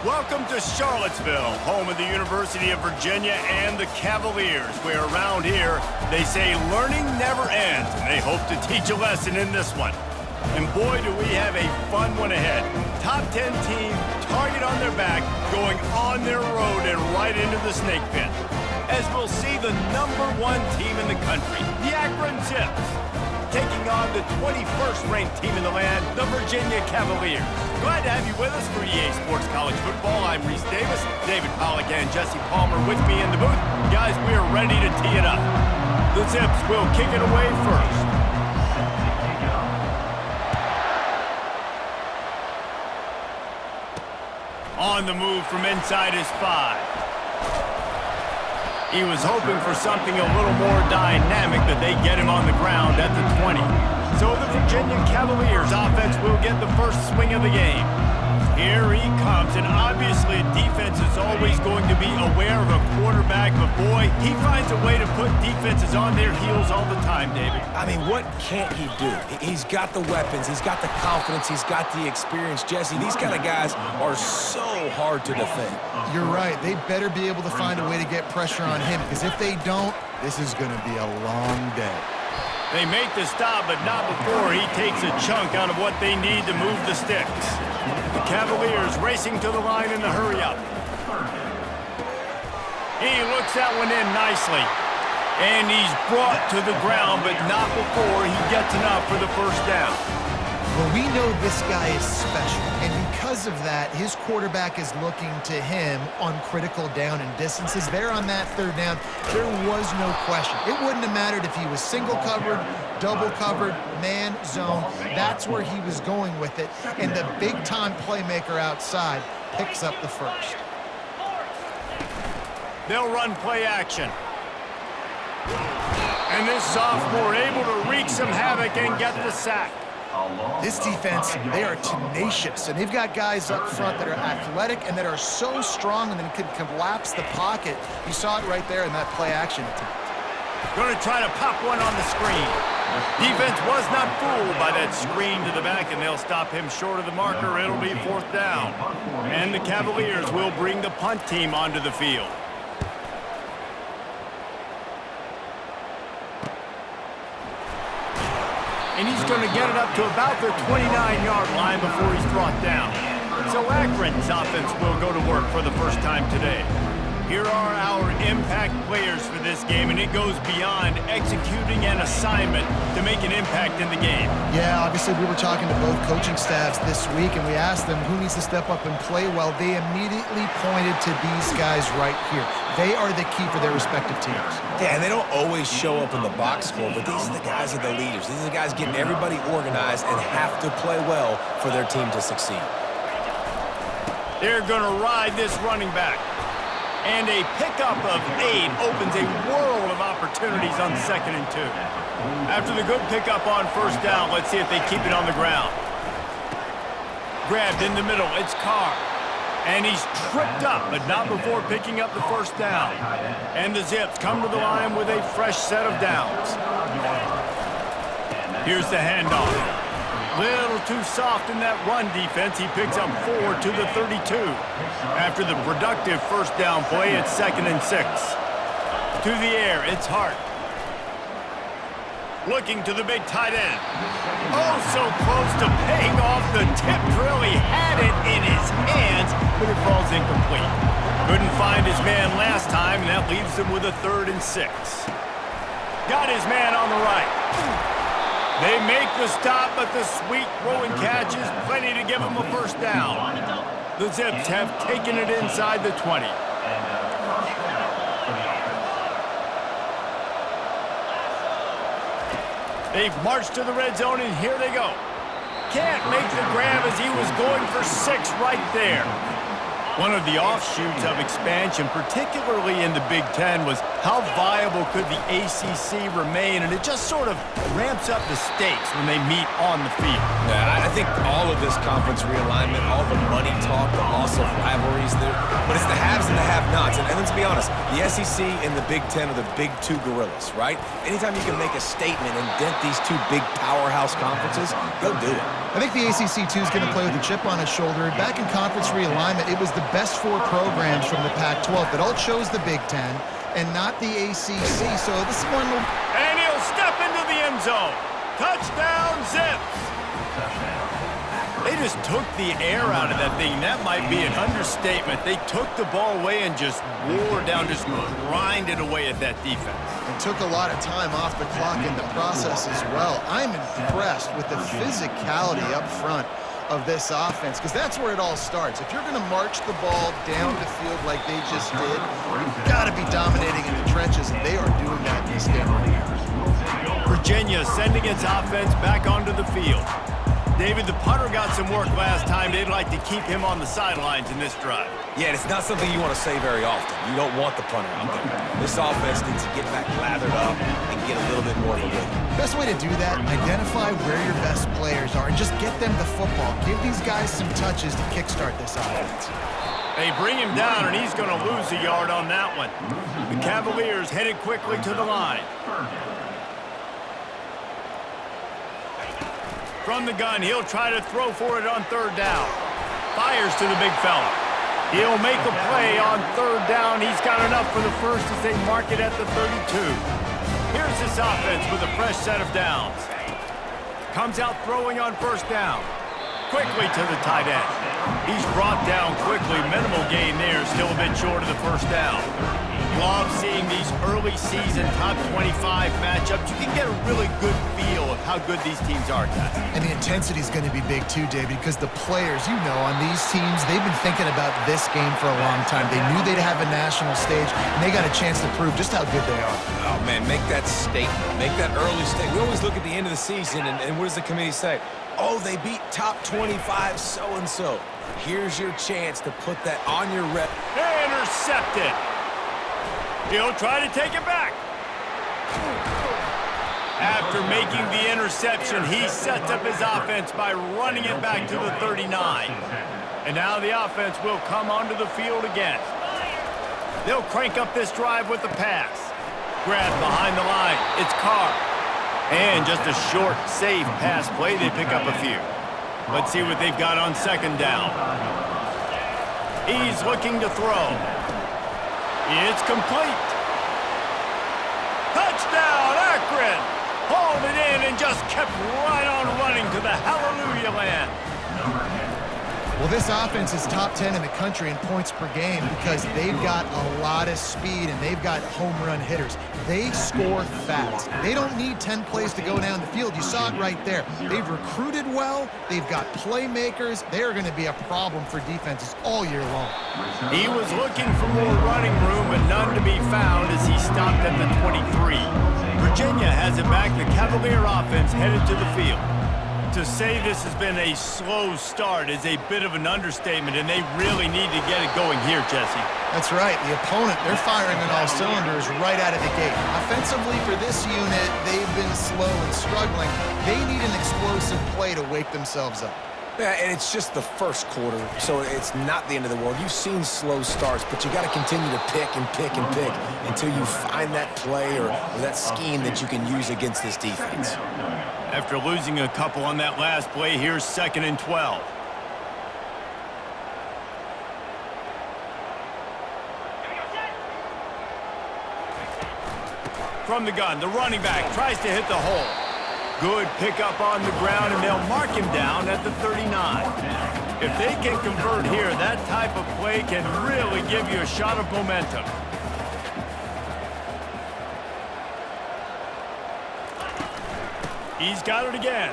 Welcome to Charlottesville, home of the University of Virginia and the Cavaliers, where around here they say learning never ends, and they hope to teach a lesson in this one. And boy, do we have a fun one ahead. Top 10 team, target on their back, going on their road and right into the snake pit. As we'll see the #1 team in the country, the Akron Zips, taking on the 21st ranked team in the land, the Virginia Cavaliers. Glad to have you with us for EA Sports College Football. I'm Reese Davis, David Pollack and Jesse Palmer with me in the booth. Guys, we are ready to tee it up. The Zips will kick it away first. On the move from inside his 5. He was hoping for something a little more dynamic, but they get him on the ground at the 20. So the Virginia Cavaliers offense will get the first swing of the game. Here he comes, and obviously defense is always going to be aware of a quarterback, but boy, he finds a way to put defenses on their heels all the time, David. I mean, what can't he do? He's got the weapons, he's got the confidence, he's got the experience. Jesse, these kind of guys are so hard to defend. You're right. They better be able to find a way to get pressure on him, because if they don't, this is going to be a long day. They make the stop, but not before he takes a chunk out of what they need to move the sticks. The Cavaliers racing to the line in the hurry-up. He looks that one in nicely. And he's brought to the ground, but not before he gets enough for the first down. Well, we know this guy is special, and because of that, his quarterback is looking to him on critical down and distances. There on that third down, there was no question. It wouldn't have mattered if he was single covered, double covered, man, zone. That's where he was going with it, and the big-time playmaker outside picks up the first. They'll run play action. And this sophomore able to wreak some havoc and get the sack. This defense, they are tenacious, and they've got guys up front that are athletic and that are so strong and then can collapse the pocket. You saw it right there in that play action attempt. Going to try to pop one on the screen. Defense was not fooled by that screen to the back, and they'll stop him short of the marker. It'll be 4th down. And the Cavaliers will bring the punt team onto the field. And he's going to get it up to about the 29-yard line before he's brought down. So Akron's offense will go to work for the first time today. Here are our impact players for this game, and it goes beyond executing an assignment to make an impact in the game. Yeah, obviously we were talking to both coaching staffs this week, and we asked them who needs to step up and play well. They immediately pointed to these guys right here. They are the key for their respective teams. Yeah, and they don't always show up in the box score, but these are the guys that are the leaders. These are the guys getting everybody organized and have to play well for their team to succeed. They're going to ride this running back. And a pickup of 8 opens a world of opportunities on 2nd and 2. After the good pickup on first down, let's see if they keep it on the ground. Grabbed in the middle, it's Carr. And he's tripped up, but not before picking up the first down. And the Zips come to the line with a fresh set of downs. Here's the handoff. Little too soft in that run defense. He picks up 4 to the 32. After the productive first down play, it's 2nd and 6. To the air, it's Hart. Looking to the big tight end. Oh, so close to paying off the tip drill. He had it in his hands, but it falls incomplete. Couldn't find his man last time, and that leaves him with a 3rd and 6. Got his man on the right. They make the stop, but the sweet throwing catch is plenty to give them a first down. The Zips have taken it inside the 20. They've marched to the red zone, and here they go. Can't make the grab as he was going for 6 right there. One of the offshoots of expansion, particularly in the Big Ten, was how viable could the ACC remain, and it just sort of ramps up the stakes when they meet on the field. Yeah, I think all of this conference realignment, all the money talk, the loss of rivalries, but it's the haves and the have-nots. And let's be honest, the SEC and the Big Ten are the big two gorillas, right? Anytime you can make a statement and dent these two big powerhouse conferences, go do it. I think the ACC, too, is going to play with a chip on his shoulder. Back in conference realignment, it was the best 4 programs from the Pac-12 that all chose the Big Ten and not the ACC. So this one will... And he'll step into the end zone. Touchdown, Zips. They just took the air out of that thing. That might be an understatement. They took the ball away and just wore down, just grinded away at that defense. And took a lot of time off the clock in the process as well. I'm impressed with the physicality up front of this offense, because that's where it all starts. If you're going to march the ball down the field like they just did, you've got to be dominating in the trenches, and they are doing that in this game right now. Virginia sending its offense back onto the field. David, the punter got some work last time. They'd like to keep him on the sidelines in this drive. Yeah, and it's not something you want to say very often. You don't want the punter out there. This offense needs to get back lathered up and get a little bit more of a rhythm. Best way to do that, identify where your best players are and just get them the football. Give these guys some touches to kickstart this offense. They bring him down, and he's going to lose a yard on that one. The Cavaliers headed quickly to the line. From the gun, he'll try to throw for it on 3rd down. Fires to the big fella. He'll make a play on 3rd down. He's got enough for the first as they mark it at the 32. Here's this offense with a fresh set of downs. Comes out throwing on 1st down. Quickly to the tight end. He's brought down quickly. Minimal gain there. Still a bit short of the 1st down. Love seeing these early season top 25 matchups. You can get a really good feel of how good these teams are, guys. And the intensity is going to be big too, David, because the players, you know, on these teams, they've been thinking about this game for a long time. They knew they'd have a national stage, and they got a chance to prove just how good they are. Oh, man, make that statement. Make that early statement. We always look at the end of the season, and what does the committee say? Oh, they beat top 25 so-and-so. Here's your chance to put that on your rep. Intercepted. He'll try to take it back. After making the interception, he sets up his offense by running it back to the 39. And now the offense will come onto the field again. They'll crank up this drive with the pass. Grab behind the line. It's Carr. And just a short, safe pass play. They pick up a few. Let's see what they've got on 2nd down. He's looking to throw. It's complete. Touchdown, Akron! Hauled it in and just kept right on running to the hallelujah land. Well, this offense is top 10 in the country in points per game because they've got a lot of speed and they've got home run hitters. They score fast. They don't need 10 plays to go down the field. You saw it right there. They've recruited well. They've got playmakers. They are going to be a problem for defenses all year long. He was looking for more running room, but none to be found as he stopped at the 23. Virginia has it back. The Cavalier offense headed to the field. To say this has been a slow start is a bit of an understatement, and they really need to get it going here, Jesse. That's right. The opponent, they're firing on all cylinders right out of the gate. Offensively for this unit, they've been slow and struggling. They need an explosive play to wake themselves up. Yeah, and it's just the first quarter, so it's not the end of the world. You've seen slow starts, but you got to continue to pick and pick and pick until you find that play or that scheme that you can use against this defense. After losing a couple on that last play, here's 2nd and 12. From the gun, the running back tries to hit the hole. Good pickup on the ground, and they'll mark him down at the 39. If they can convert here, that type of play can really give you a shot of momentum. He's got it again.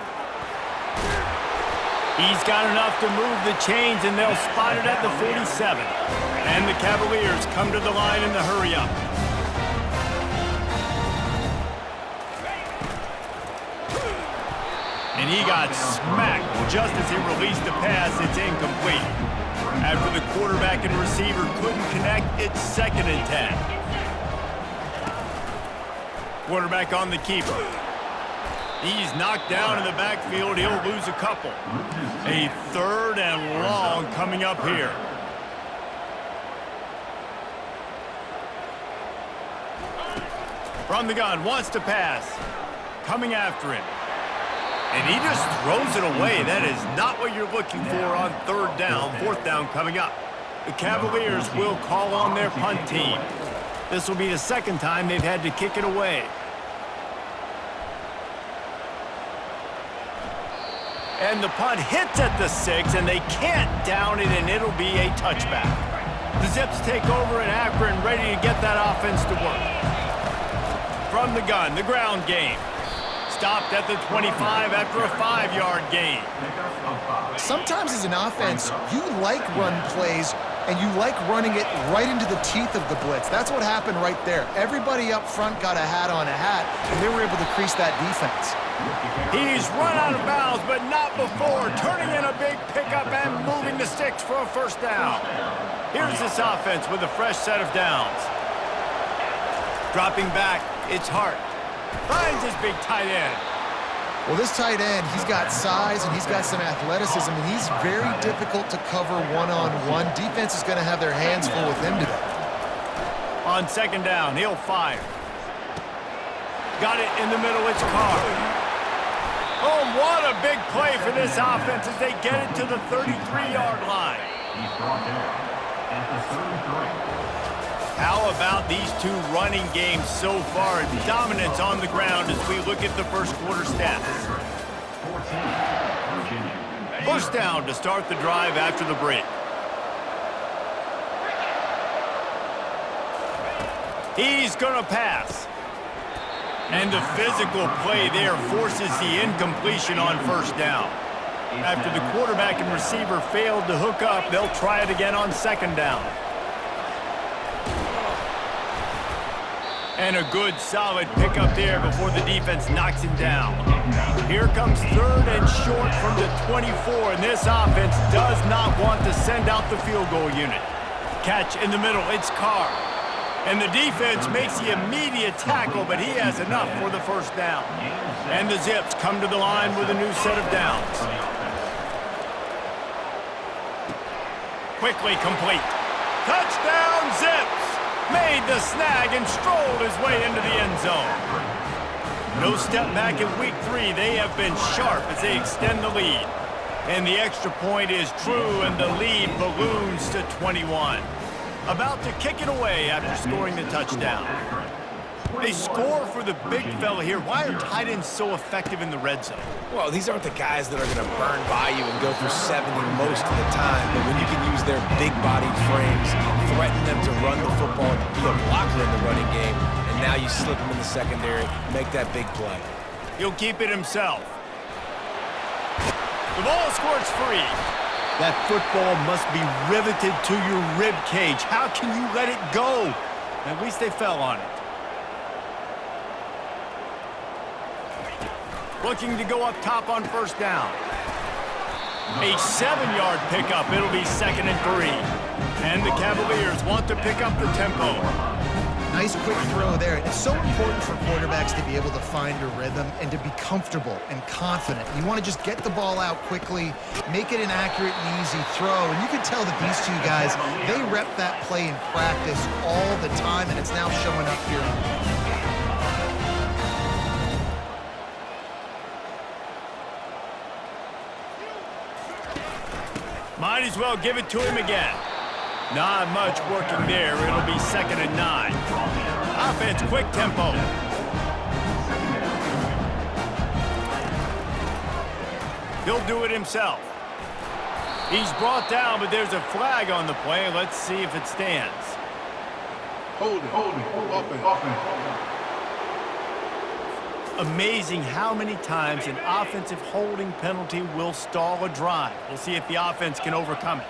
He's got enough to move the chains, and they'll spot it at the 47. And the Cavaliers come to the line in the hurry-up. And he got smacked just as he released the pass. It's incomplete. After the quarterback and receiver couldn't connect, it's 2nd and 10. Quarterback on the keeper. He's knocked down in the backfield. He'll lose a couple. A 3rd and long coming up here. From the gun, wants to pass. Coming after him. And he just throws it away. That is not what you're looking for on 3rd down. 4th down coming up. The Cavaliers will call on their punt team. This will be the 2nd time they've had to kick it away. And the punt hits at the 6, and they can't down it, and it'll be a touchback. The Zips take over in Akron, ready to get that offense to work. From the gun, the ground game. Stopped at the 25 after a 5-yard gain. Sometimes as an offense, you like run plays, and you like running it right into the teeth of the blitz. That's what happened right there. Everybody up front got a hat on a hat, and they were able to crease that defense. He's run out of bounds, but not before. Turning in a big pickup and moving the sticks for a 1st down. Here's this offense with a fresh set of downs. Dropping back, it's Hart. Finds his big tight end. Well, this tight end, he's got size and he's got some athleticism, and he's very difficult to cover one-on-one. Defense is going to have their hands full with him today. On 2nd down, he'll fire. Got it in the middle, it's Carr. Oh, what a big play for this offense as they get it to the 33-yard line. He's brought down at the 33. How about these two running games so far? Dominance on the ground as we look at the 1st quarter stats. 1st down to start the drive after the break. He's going to pass. And the physical play there forces the incompletion on 1st down. After the quarterback and receiver failed to hook up, they'll try it again on 2nd down. And a good, solid pickup there before the defense knocks him down. Here comes 3rd and short from the 24, and this offense does not want to send out the field goal unit. Catch in the middle, it's Carr. And the defense makes the immediate tackle, but he has enough for the 1st down. And the Zips come to the line with a new set of downs. Quickly complete. Touchdown, Zips! Made the snag and strolled his way into the end zone. No step back in week 3. They have been sharp as they extend the lead. And the extra point is true, and the lead balloons to 21. About to kick it away after scoring the touchdown. They score for the big fella here. Why are tight ends so effective in the red zone? Well, these aren't the guys that are going to burn by you and go for 70 most of the time, but when you can use their big-bodied frames, threaten them to run the football, be a blocker in the running game, and now you slip them in the secondary, make that big play. He'll keep it himself. The ball squirts free. That football must be riveted to your rib cage. How can you let it go? At least they fell on it. Looking to go up top on 1st down. A 7-yard pickup. It'll be 2nd and 3. And the Cavaliers want to pick up the tempo. Nice quick throw there. It's so important for quarterbacks to be able to find a rhythm and to be comfortable and confident. You want to just get the ball out quickly, make it an accurate and easy throw. And you can tell that these two guys, they rep that play in practice all the time, and it's now showing up here on the field. Might as well give it to him again. Not much working there. It'll be 2nd and 9. Offense, quick tempo. He'll do it himself. He's brought down, but there's a flag on the play. Let's see if it stands. Holding. Offense. Amazing how many times an offensive holding penalty will stall a drive. We'll see if the offense can overcome it.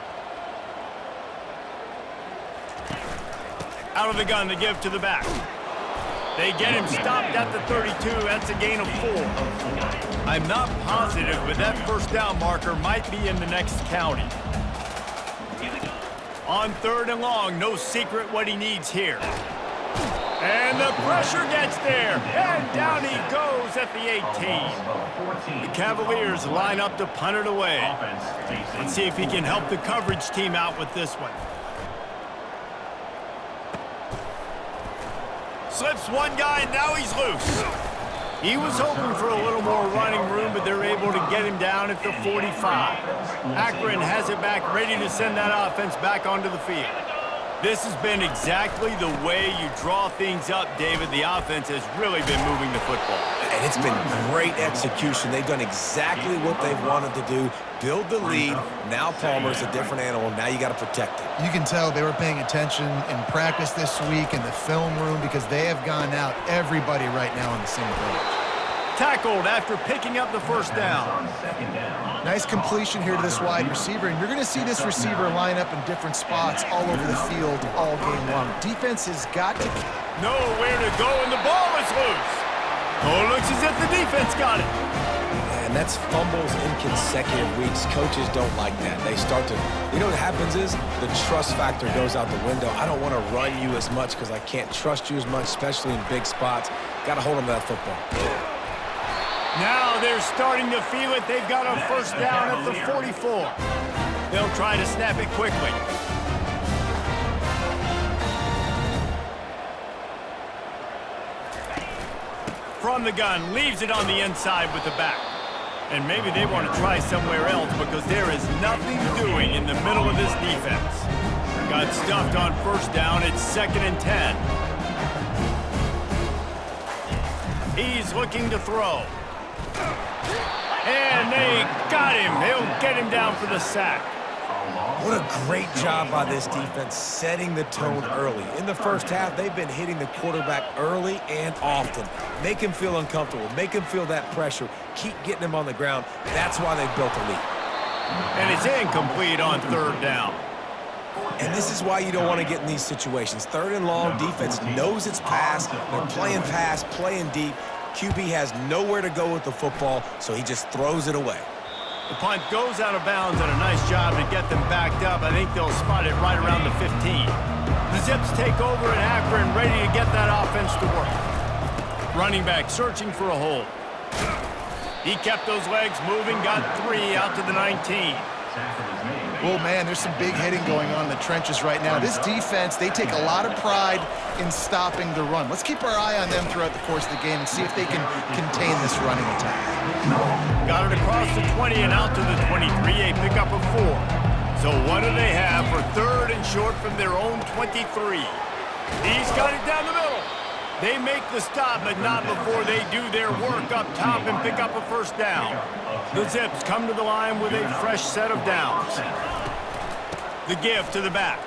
Out of the gun to give to the back. They get him stopped at the 32. That's a gain of 4. I'm not positive, but that 1st down marker might be in the next county. On 3rd and long, no secret what he needs here. And the pressure gets there. And down he goes at the 18. The Cavaliers line up to punt it away. Let's see if he can help the coverage team out with this one. Slips one guy, and now he's loose. He was hoping for a little more running room, but they're able to get him down at the 45. Akron has it back, ready to send that offense back onto the field. This has been exactly the way you draw things up, David. The offense has really been moving the football. And it's been great execution. They've done exactly what they've wanted to do. Build the lead. Now Palmer's a different animal. Now you got to protect it. You can tell they were paying attention in practice this week in the film room because they have gone out everybody right now on the same page. Tackled after picking up the first down. Nice completion here to this wide receiver, and you're going to see this receiver line up in different spots all over the field all game long. Defense has got to... Nowhere to go, and the ball is loose. Oh, looks as if the defense got it. And that's fumbles in consecutive weeks. Coaches don't like that. They start to, you know what happens is the trust factor goes out the window. I don't want to run you as much because I can't trust you as much, especially in big spots. Got to hold on to that football. Now they're starting to feel it. They've got a first down at the 44. They'll try to snap it quickly. From the gun, leaves it on the inside with the back. And maybe they want to try somewhere else because there is nothing doing in the middle of this defense. Got stuffed on first down. It's 2nd and 10. He's looking to throw. And they got him. They'll get him down for the sack. What a great job by this defense setting the tone early. In the first half, they've been hitting the quarterback early and often. Make him feel uncomfortable. Make him feel that pressure. Keep getting him on the ground. That's why they've built a lead. And it's incomplete on 3rd down. And this is why you don't want to get in these situations. 3rd and long, defense knows it's pass. They're playing pass, playing deep. QB has nowhere to go with the football, so he just throws it away. The punt goes out of bounds, and a nice job to get them backed up. I think they'll spot it right around the 15. The Zips take over in Akron, ready to get that offense to work. Running back searching for a hole. He kept those legs moving, got 3 out to the 19. Well, man, there's some big hitting going on in the trenches right now. This defense, they take a lot of pride in stopping the run. Let's keep our eye on them throughout the course of the game and see if they can contain this running attack. Got it across the 20 and out to the 23, a pickup of 4. So what do they have for 3rd and short from their own 23? He's got it down the middle. They make the stop, but not before they do their work up top and pick up a first down. The Zips come to the line with a fresh set of downs. The give to the back.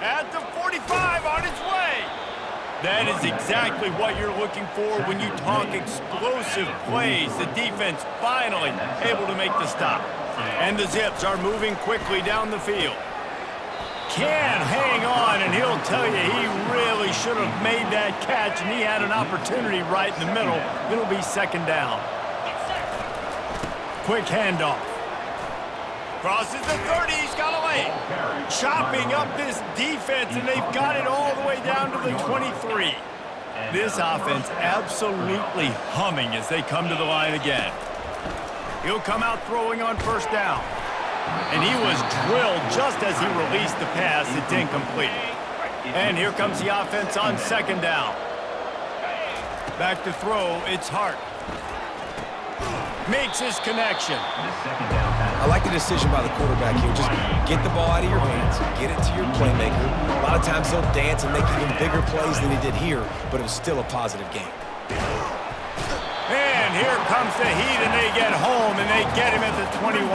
At the 45, on its way. That is exactly what you're looking for when you talk explosive plays. The defense finally able to make the stop. And the Zips are moving quickly down the field. Can hang on, and he'll tell you he really should have made that catch, and he had an opportunity right in the middle. It'll be 2nd down. Quick handoff. Crosses the 30, he's got away. Chopping up this defense, and they've got it all the way down to the 23. This offense absolutely humming as they come to the line again. He'll come out throwing on first down. And he was drilled just as he released the pass. It's incomplete. And here comes the offense on 2nd down. Back to throw, it's Hart. Makes his connection. I like the decision by the quarterback here. Just get the ball out of your hands, get it to your playmaker. A lot of times he'll dance and make even bigger plays than he did here, but it was still a positive game. And here comes the heat, and they get home, and they get him at the 21.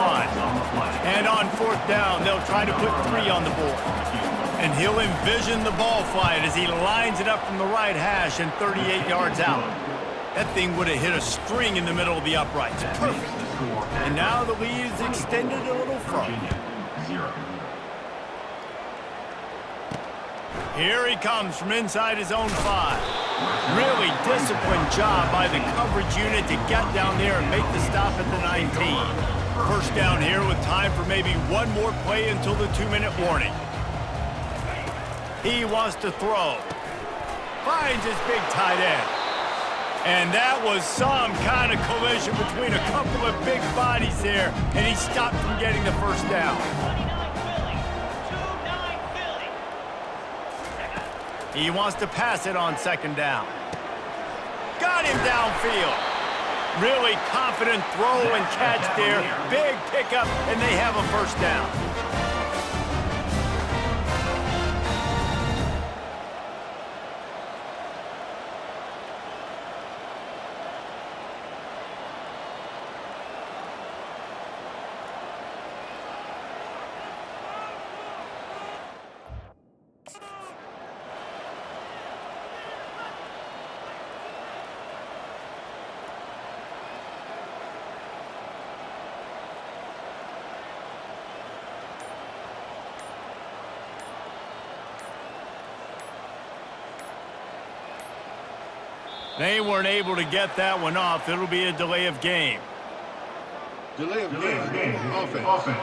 And on 4th down, they'll try to put 3 on the board. And he'll envision the ball flight as he lines it up from the right hash and 38 yards out. That thing would have hit a string in the middle of the uprights. Perfect. And now the lead is extended a little further. Here he comes from inside his own 5. Really disciplined job by the coverage unit to get down there and make the stop at the 19. First down here with time for maybe one more play until the 2-minute warning. He wants to throw. finds his big tight end. And that was some kind of collision between a couple of big bodies there, and he stopped from getting the first down. He wants to pass it on second down. Got him downfield. Really confident throw and catch there. Big pickup, and they have a first down. They weren't able to get that one off. It'll be a delay of game. Delay of game. Offense.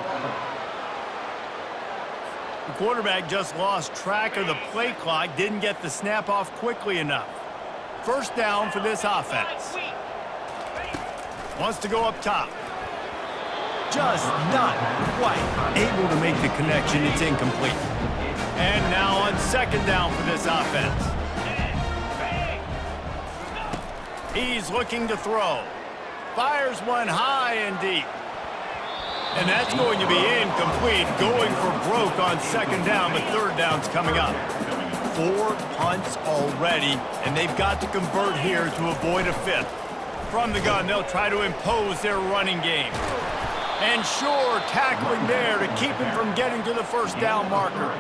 The quarterback just lost track of the play clock, didn't get the snap off quickly enough. First down for this offense. Wants to go up top. Just not quite able to make the connection. It's incomplete. And now on second down for this offense. He's looking to throw. Fires one high and deep. And that's going to be incomplete. Going for broke on second down, but third down's coming up. 4 punts already, and they've got to convert here to avoid a fifth. From the gun, they'll try to impose their running game. And sure, tackling there to keep him from getting to the first down marker.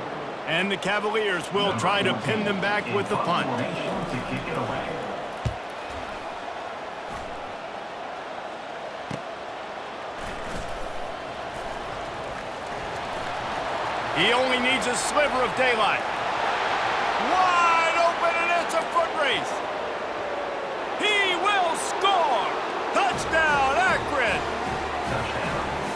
And the Cavaliers will try to pin them back with the punt. He only needs a sliver of daylight. Wide open, and it's a foot race. He will score! Touchdown, Akron!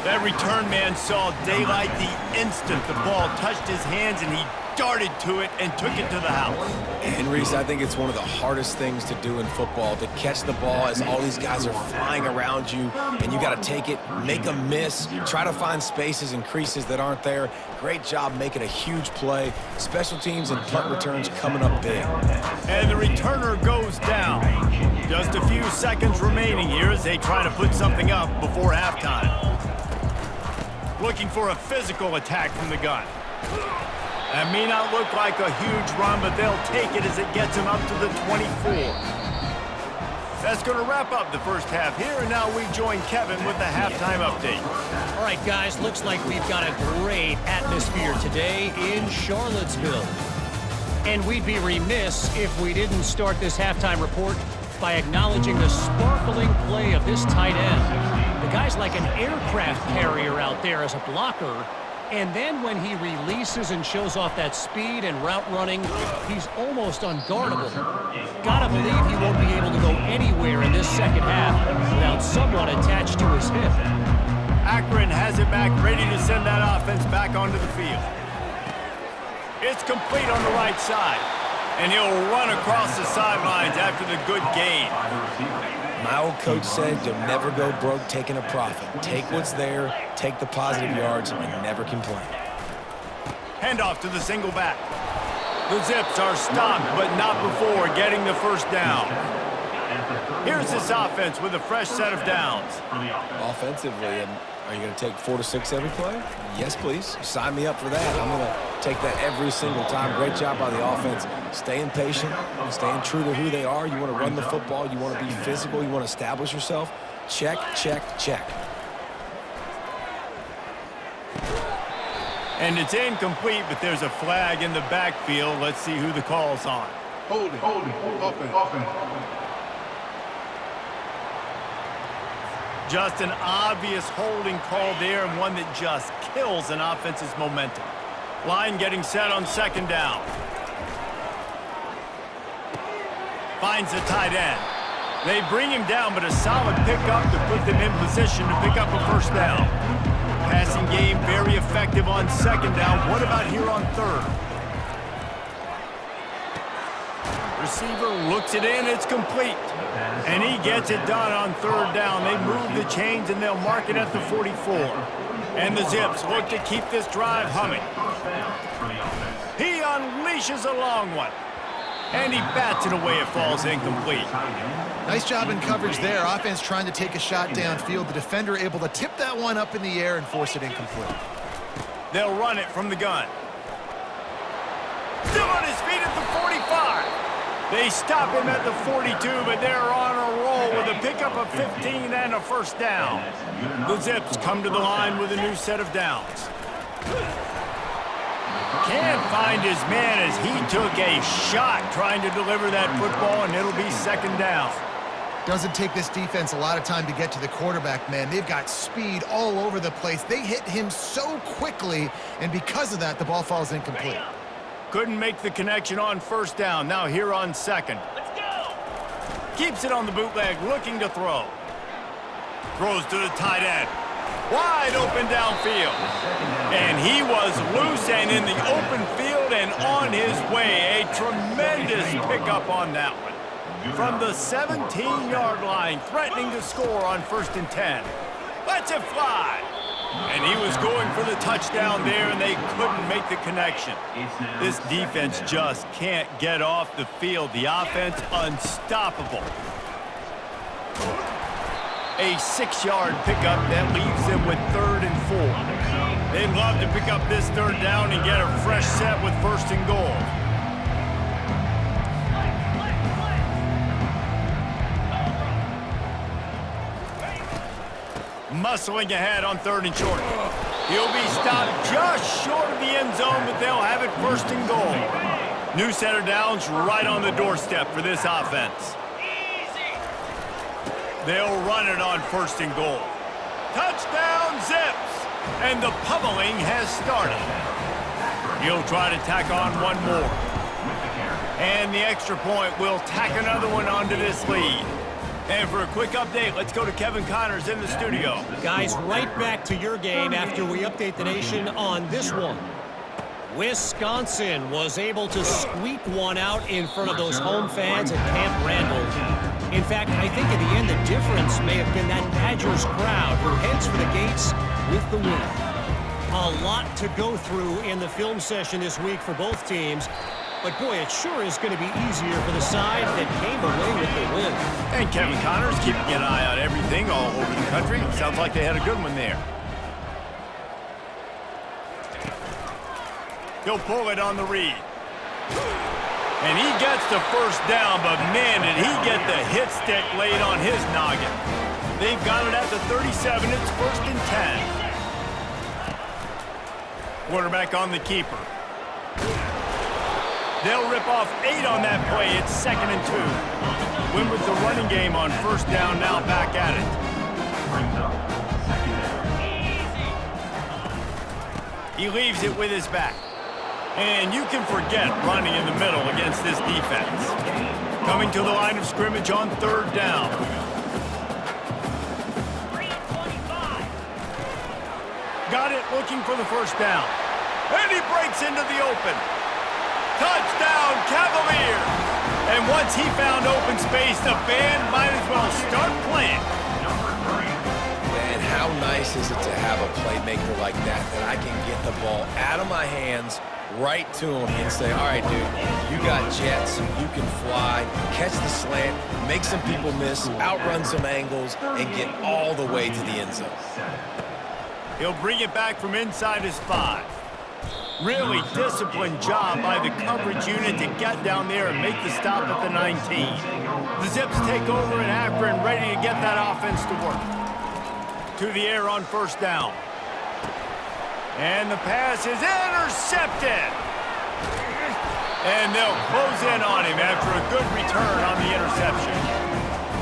That return man saw daylight the instant the ball touched his hands, and he darted to it and took it to the house. And Reese, I think it's one of the hardest things to do in football, to catch the ball as all these guys are flying around you, and you got to take it, make a miss, try to find spaces and creases that aren't there. Great job making a huge play. Special teams and punt returns coming up big. And the returner goes down. Just a few seconds remaining here as they try to put something up before halftime. Looking for a physical attack from the gun. That may not look like a huge run, but they'll take it as it gets them up to the 24. That's going to wrap up the first half here, and now we join Kevin with the halftime update. All right, guys, looks like we've got a great atmosphere today in Charlottesville. And we'd be remiss if we didn't start this halftime report by acknowledging the sparkling play of this tight end. The guy's like an aircraft carrier out there as a blocker. And then when he releases and shows off that speed and route running, he's almost unguardable. Gotta believe he won't be able to go anywhere in this second half without someone attached to his hip. Akron has it back, ready to send that offense back onto the field. It's complete on the right side, and he'll run across the sidelines after the good gain. My old coach said you'll never go broke taking a profit. Take what's there, take the positive yards, and never complain. Handoff to the single back. The Zips are stopped, but not before getting the first down. Here's this offense with a fresh set of downs. Offensively, are you going to take 4 to 6 every play? Yes, please. Sign me up for that. I'm going to take that every single time. Great job by the offense. Staying patient, staying true to who they are. You want to run the football. You want to be physical. You want to establish yourself. Check, check, check. And it's incomplete, but there's a flag in the backfield. Let's see who the call's on. Holding. Offense. Just an obvious holding call there, and one that just kills an offense's momentum. Line getting set on second down. Finds the tight end. They bring him down, but a solid pickup to put them in position to pick up a first down. Passing game very effective on second down. What about here on third? Receiver looks it in, it's complete. And he gets it done on third down. They move the chains and they'll mark it at the 44. And the Zips look to keep this drive humming. He unleashes a long one. And he bats it away. It falls incomplete. Nice job in coverage there. Offense trying to take a shot downfield. The defender able to tip that one up in the air and force it incomplete. They'll run it from the gun. Still on his feet at the 45. They stop him at the 42, but they're on a roll with a pickup of 15 and a first down. The Zips come to the line with a new set of downs. Can't find his man as he took a shot trying to deliver that football, and it'll be second down. Doesn't take this defense a lot of time to get to the quarterback, man. They've got speed all over the place. They hit him so quickly, and because of that, the ball falls incomplete. Couldn't make the connection on first down. Now here on second. Let's go! Keeps it on the bootleg, looking to throw. Throws to the tight end. Wide open downfield. And he was loose and in the open field and on his way. A tremendous pickup on that one. From the 17-yard line, threatening to score on 1st and 10. Lets it fly. And he was going for the touchdown there, and they couldn't make the connection. This defense just can't get off the field. The offense unstoppable. A 6-yard pickup that leaves them with 3rd and 4. They'd love to pick up this 3rd down and get a fresh set with 1st and goal. Muscling ahead on 3rd and short. He'll be stopped just short of the end zone, but they'll have it 1st and goal. New set of downs right on the doorstep for this offense. They'll run it on 1st and goal. Touchdown, Zips! And the pummeling has started. He'll try to tack on one more. And the extra point will tack another one onto this lead. And for a quick update, let's go to Kevin Connors in the studio. Guys, right back to your game after we update the nation on this one. Wisconsin was able to squeak one out in front of those home fans at Camp Randall. In fact, I think in the end the difference may have been that Badgers crowd who heads for the gates with the win. A lot to go through in the film session this week for both teams. But, boy, it sure is going to be easier for the side that came away with the win. And Kevin Connors keeping an eye on everything all over the country. Sounds like they had a good one there. He'll pull it on the read. And he gets the first down, but, man, did he get the hit stick laid on his noggin. They've got it at the 37. It's 1st and 10. Quarterback on the keeper. They'll rip off 8 on that play. It's 2nd and 2. Win with the running game on 1st down, now back at it. He leaves it with his back. And you can forget running in the middle against this defense. Coming to the line of scrimmage on 3rd down. Got it, looking for the first down. And he breaks into the open. Touchdown, Cavaliers! And once he found open space, the band might as well start playing. Man, how nice is it to have a playmaker like that I can get the ball out of my hands, right to him, and say, all right, dude, you got jets, you can fly, catch the slant, make some people miss, outrun some angles, and get all the way to the end zone. He'll bring it back from inside his 5. Really disciplined job by the coverage unit to get down there and make the stop at the 19. The Zips take over in Akron, ready to get that offense to work. To the air on 1st down. And the pass is intercepted. And they'll close in on him after a good return on the interception.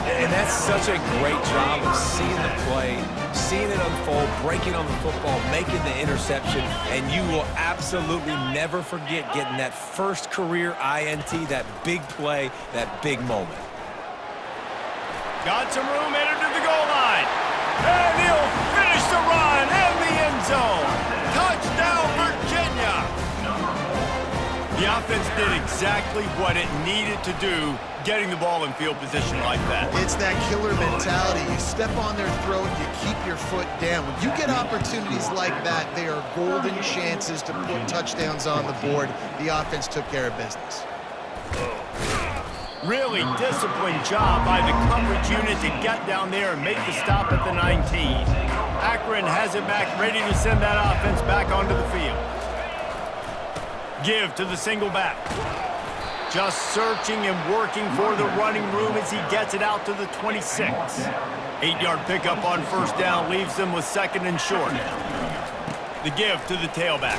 And that's such a great job of seeing the play, seeing it unfold, breaking on the football, making the interception, and you will absolutely never forget getting that first career INT, that big play, that big moment. Got some room, headed to the goal line. And he'll finish the run in the end zone. Touchdown, Virginia. The offense did exactly what it needed to do, getting the ball in field position like that. It's that killer mentality. You step on their throat, you keep your foot down. When you get opportunities like that, they are golden chances to put touchdowns on the board. The offense took care of business. Really disciplined job by the coverage unit to get down there and make the stop at the 19. Akron has it back, ready to send that offense back onto the field. Give to the single back. Just searching and working for the running room as he gets it out to the 26. 8-yard pickup on first down leaves them with second and short. The give to the tailback.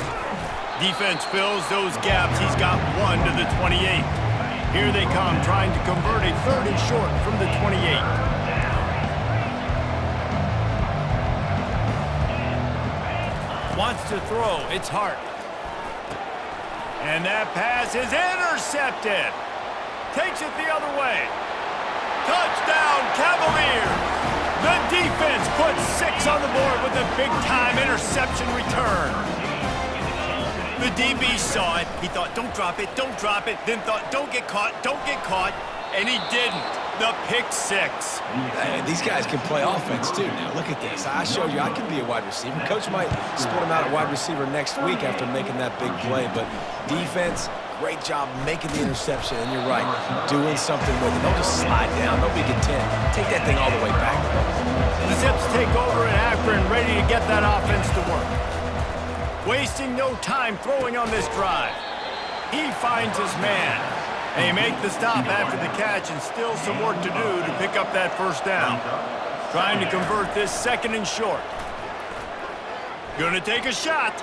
Defense fills those gaps. He's got one to the 28. Here they come, trying to convert a third and short from the 28. Wants to throw. It's Hart. And that pass is intercepted. Takes it the other way. Touchdown, Cavaliers. The defense puts 6 on the board with a big-time interception return. The DB saw it. He thought, don't drop it, don't drop it. Then thought, don't get caught, and he didn't. The pick 6. These guys can play offense, too. Now, look at this. I showed you I can be a wide receiver. Coach might split him out at wide receiver next week after making that big play. But defense, great job making the interception. And you're right, doing something with it. Don't just slide down. Don't be content. Take that thing all the way back. The Zips take over in Akron, ready to get that offense to work. Wasting no time throwing on this drive. He finds his man. They make the stop after the catch, and still some work to do to pick up that first down. Trying to convert this second and short. Gonna take a shot.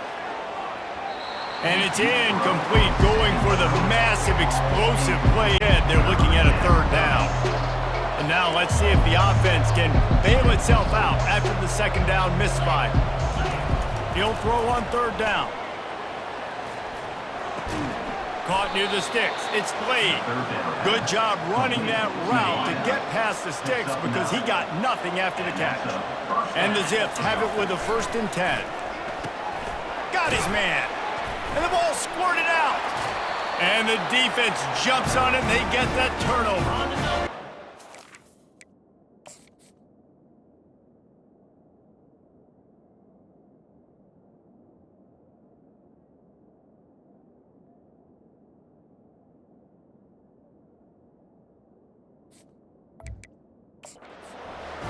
And it's incomplete, going for the massive explosive play ahead. They're looking at a third down. And now let's see if the offense can bail itself out after the second down misfire. He'll throw on third down. Caught near the sticks. It's Blade. Good job running that route to get past the sticks because he got nothing after the catch. And the Zips have it with a 1st and 10. Got his man. And the ball squirted out. And the defense jumps on it and they get that turnover.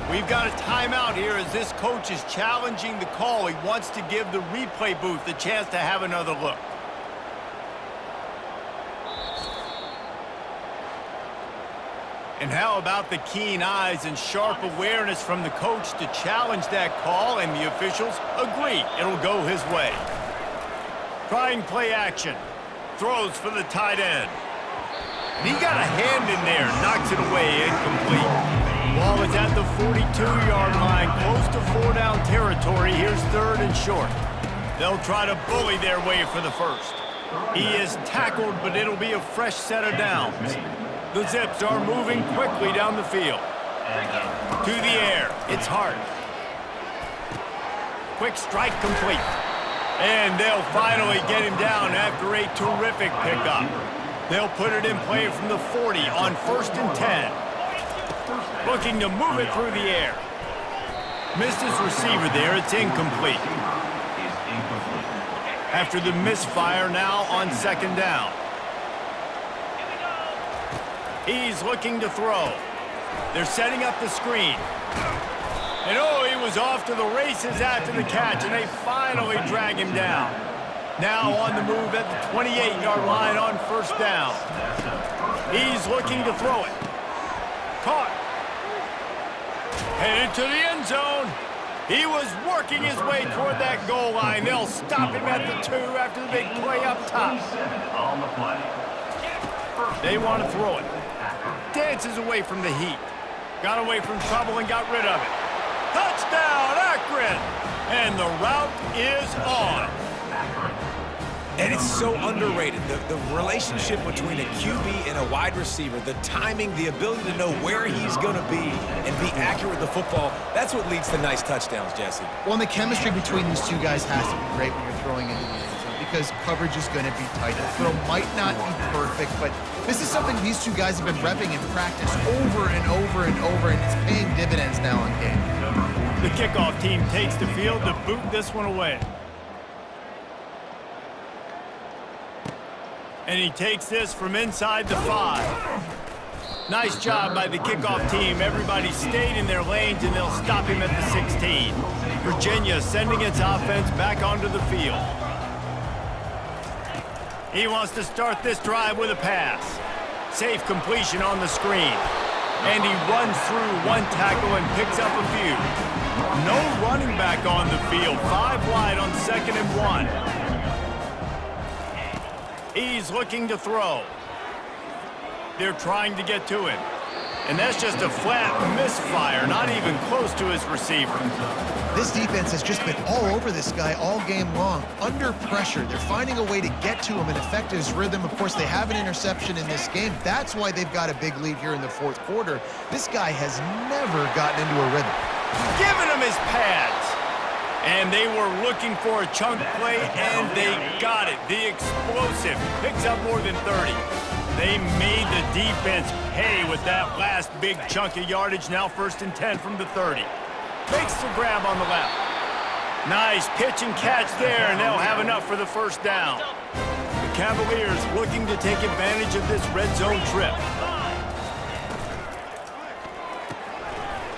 We've got a timeout here as this coach is challenging the call. He wants to give the replay booth a chance to have another look. And how about the keen eyes and sharp awareness from the coach to challenge that call, and the officials agree it'll go his way. Trying play action. Throws for the tight end. And he got a hand in there, knocks it away, incomplete. Ball is at the 42-yard line, close to 4-down territory. Here's third and short. They'll try to bully their way for the first. He is tackled, but it'll be a fresh set of downs. The Zips are moving quickly down the field. To the air, it's Hart. Quick strike complete. And they'll finally get him down after a terrific pickup. They'll put it in play from the 40 on 1st and 10. Looking to move it through the air. Missed his receiver there. It's incomplete. After the misfire, now on 2nd down. He's looking to throw. They're setting up the screen. And oh, he was off to the races after the catch, and they finally drag him down. Now on the move at the 28-yard line on 1st down. He's looking to throw it. Caught. Headed to the end zone. He was working his way toward that goal line. They'll stop him at the 2 after the big play up top. They want to throw it. Dances away from the heat. Got away from trouble and got rid of it. Touchdown, Akron! And the route is on. And it's so underrated. The relationship between a QB and a wide receiver, the timing, the ability to know where he's going to be and be accurate with the football, that's what leads to nice touchdowns, Jesse. Well, and the chemistry between these two guys has to be great when you're throwing into the end zone, because coverage is going to be tight. The throw might not be perfect, but this is something these two guys have been repping in practice over and over and over, and it's paying dividends now on game. The kickoff team takes the field to boot this one away. And he takes this from inside the 5. Nice job by the kickoff team. Everybody stayed in their lanes, and they'll stop him at the 16. Virginia sending its offense back onto the field. He wants to start this drive with a pass. Safe completion on the screen. And he runs through one tackle and picks up a few. No running back on the field. 5 wide on 2nd and 1. He's looking to throw. They're trying to get to him. And that's just a flat misfire, not even close to his receiver. This defense has just been all over this guy all game long. Under pressure, they're finding a way to get to him and affect his rhythm. Of course, they have an interception in this game. That's why they've got a big lead here in the 4th quarter. This guy has never gotten into a rhythm. Giving him his pads. And they were looking for a chunk play, and they got it. The explosive picks up more than 30. They made the defense pay with that last big chunk of yardage. Now 1st and 10 from the 30. Makes the grab on the left. Nice pitch and catch there, and they'll have enough for the 1st down. The Cavaliers looking to take advantage of this red zone trip.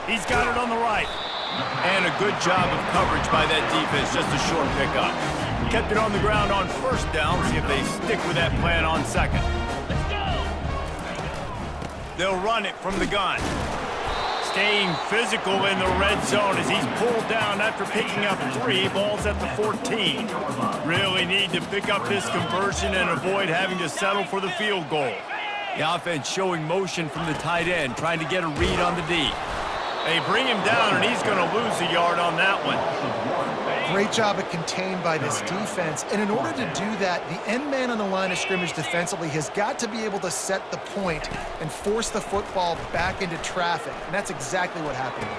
He's got it on the right. And a good job of coverage by that defense, just a short pickup. Kept it on the ground on 1st down. See if they stick with that plan on 2nd. They'll run it from the gun. Staying physical in the red zone as he's pulled down after picking up 3. Ball's at the 14. Really need to pick up this conversion and avoid having to settle for the field goal. The offense showing motion from the tight end, trying to get a read on the D. They bring him down, and he's going to lose a yard on that one. Great job of contained by this defense. And in order to do that, the end man on the line of scrimmage defensively has got to be able to set the point and force the football back into traffic. And that's exactly what happened.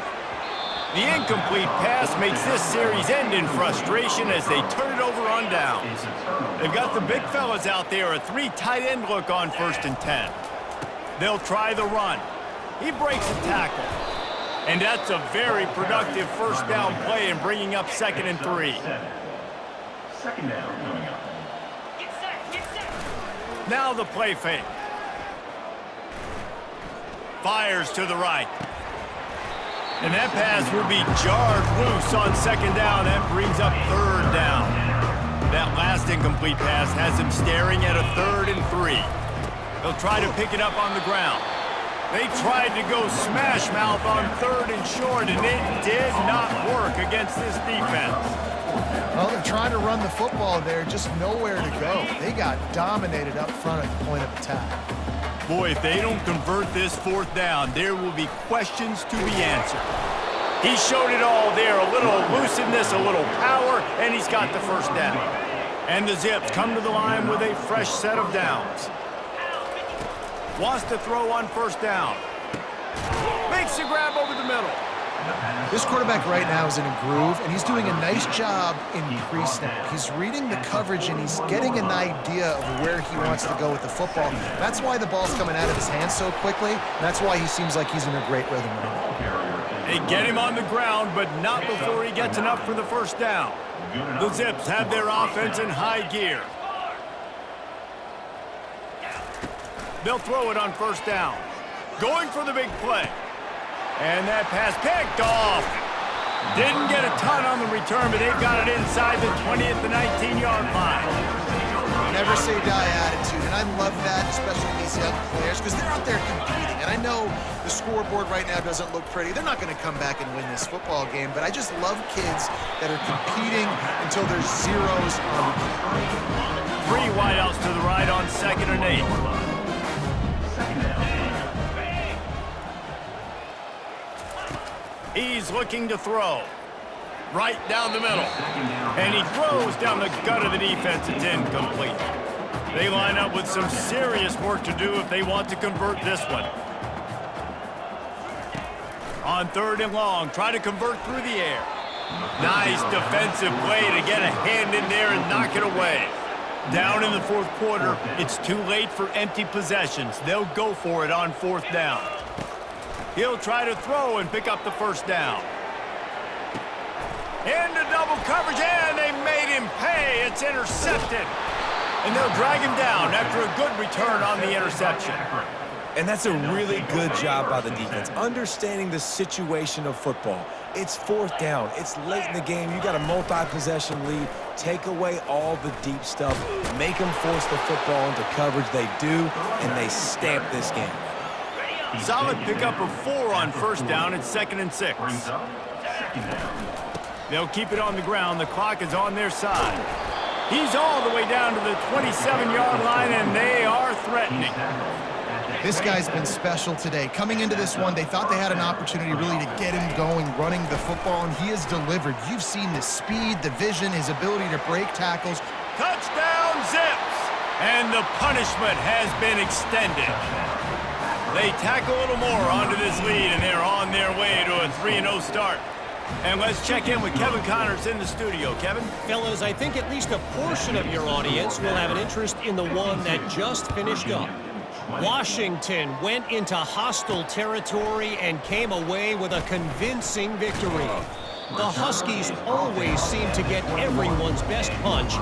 The incomplete pass makes this series end in frustration as they turn it over on downs. They've got the big fellas out there, a 3 tight end look on 1st and 10. They'll try the run. He breaks a tackle. And that's a very productive 1st down play in bringing up 2nd and 3. 2nd down coming up. Now the play fake. Fires to the right. And that pass will be jarred loose on 2nd down. That brings up 3rd down. That last incomplete pass has him staring at a 3rd and 3. They'll try to pick it up on the ground. They tried to go smash mouth on 3rd and short, and it did not work against this defense. Well, they're trying to run the football there, just nowhere to go. They got dominated up front at the point of attack. Boy, if they don't convert this 4th down, there will be questions to be answered. He showed it all there, a little elusiveness, a little power, and he's got the 1st down. And the Zips come to the line with a fresh set of downs. Wants to throw on 1st down. Makes the grab over the middle. This quarterback right now is in a groove, and he's doing a nice job in pre-snap. He's reading the coverage, and he's getting an idea of where he wants to go with the football. That's why the ball's coming out of his hands so quickly, and that's why he seems like he's in a great rhythm right now. They get him on the ground, but not before he gets enough for the 1st down. The Zips have their offense in high gear. They'll throw it on 1st down. Going for the big play. And that pass picked off. Didn't get a ton on the return, but they've got it inside the 20 at the 19-yard line. Never say die attitude, and I love that, especially these young players, because they're out there competing. And I know the scoreboard right now doesn't look pretty. They're not going to come back and win this football game, but I just love kids that are competing until there's zeros on the game. 3 wideouts to the right on 2nd and 8. He's looking to throw. Right down the middle. And he throws down the gut of the defense. It's incomplete. They line up with some serious work to do if they want to convert this one. On 3rd and long, try to convert through the air. Nice defensive play to get a hand in there and knock it away. Down in the fourth quarter, it's too late for empty possessions. They'll go for it on fourth down. He'll try to throw and pick up the first down. Into double coverage, and they made him pay. It's intercepted. And they'll drag him down after a good return on the interception. And that's a really good job by the defense, understanding the situation of football. It's fourth down. It's late in the game. You got a multi-possession lead. Take away all the deep stuff. Make them force the football into coverage. They do, and they stamp this game. Solid pickup of 4 on first down. It's 2nd and 6. They'll keep it on the ground. The clock is on their side. He's all the way down to the 27-yard line, and they are threatening. This guy's been special today. Coming into this one, they thought they had an opportunity really to get him going, running the football, and he has delivered. You've seen the speed, the vision, his ability to break tackles. Touchdown, Zips! And the punishment has been extended. They tack a little more onto this lead, and they're on their way to a 3-0 start. And let's check in with Kevin Connors in the studio. Kevin? Fellas, I think at least a portion of your audience will have an interest in the one that just finished up. Washington went into hostile territory and came away with a convincing victory. The Huskies always seem to get everyone's best punch,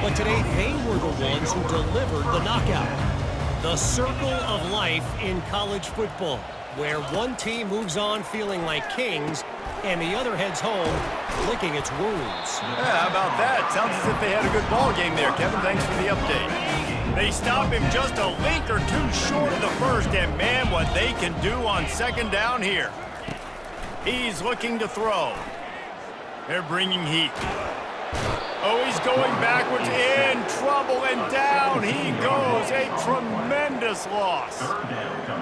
but today they were the ones who delivered the knockout. The circle of life in college football, where one team moves on feeling like kings and the other heads home licking its wounds. Yeah, how about that? Sounds as if they had a good ball game there, Kevin. Thanks for the update. They stop him just a link or two short of the first, and man, what they can do on 2nd down here. He's looking to throw. They're bringing heat. Oh, he's going backwards, in trouble, and down he goes. A tremendous loss.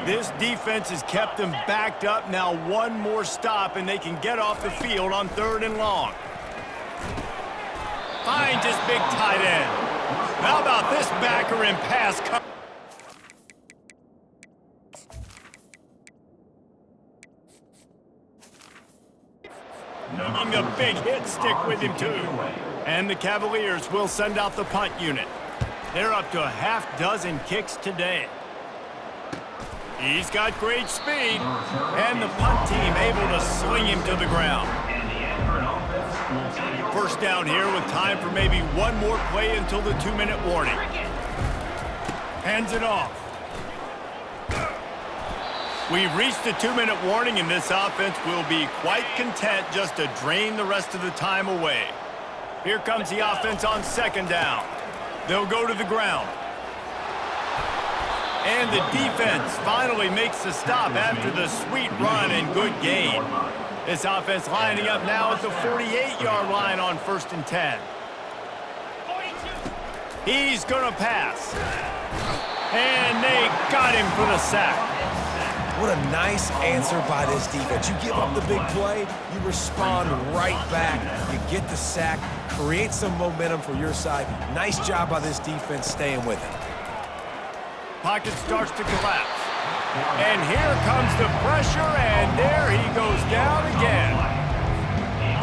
This defense has kept them backed up. Now one more stop, and they can get off the field on 3rd and long. Finds his big tight end. How about this backer in pass coverage? A big hit stick with him, too. And the Cavaliers will send out the punt unit. They're up to a half-dozen kicks today. He's got great speed, and the punt team able to sling him to the ground. First down here with time for maybe one more play until the 2-minute warning. Hands it off. We've reached the 2-minute warning, and this offense will be quite content just to drain the rest of the time away. Here comes the offense on 2nd down. They'll go to the ground. And the defense finally makes the stop after the sweet run and good gain. This offense lining up now at the 48-yard line on 1st and 10. He's going to pass. And they got him for the sack. What a nice answer by this defense. You give up the big play, you respond right back, you get the sack, create some momentum for your side. Nice job by this defense staying with it. Pocket starts to collapse. And here comes the pressure, and there he goes down again.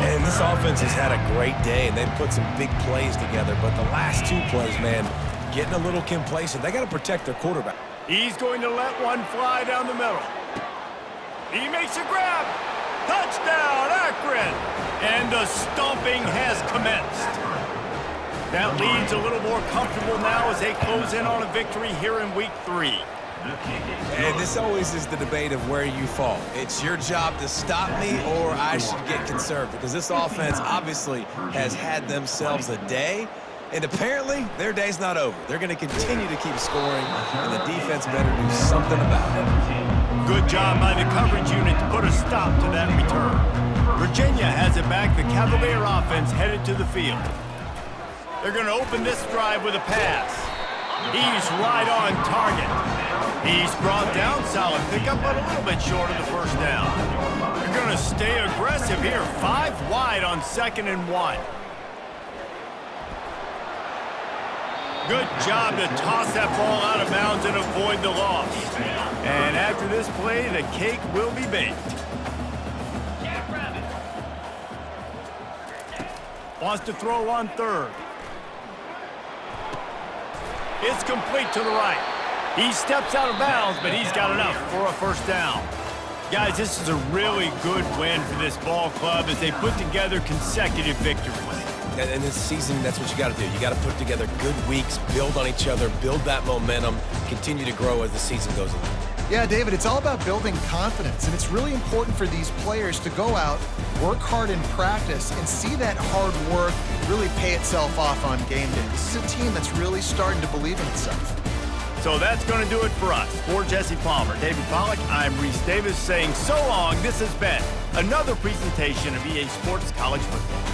And this offense has had a great day, and they've put some big plays together, but the last 2 plays, man, getting a little complacent. They got to protect their quarterback. He's going to let one fly down the middle. He makes a grab. Touchdown, Akron! And the stomping has commenced. That lead's a little more comfortable now as they close in on a victory here in Week 3. And this always is the debate of where you fall. It's your job to stop me, or I should get conservative, because this offense obviously has had themselves a day. And apparently, their day's not over. They're going to continue to keep scoring, and the defense better do something about it. Good job by the coverage unit to put a stop to that return. Virginia has it back. The Cavalier offense headed to the field. They're going to open this drive with a pass. He's right on target. He's brought down, solid pickup, but a little bit short of the first down. They're going to stay aggressive here. 5 wide on 2nd and 1. Good job to toss that ball out of bounds and avoid the loss. And after this play, the cake will be baked. Wants to throw on 3rd. It's complete to the right. He steps out of bounds, but he's got enough for a first down. Guys, this is a really good win for this ball club as they put together consecutive victories. And this season, that's what you got to do. You got to put together good weeks, build on each other, build that momentum, continue to grow as the season goes along. Yeah, David, it's all about building confidence, and it's really important for these players to go out, work hard in practice, and see that hard work really pay itself off on game day. This is a team that's really starting to believe in itself. So that's going to do it for us. For Jesse Palmer, David Pollack, I'm Reese Davis saying so long. This has been another presentation of EA Sports College Football.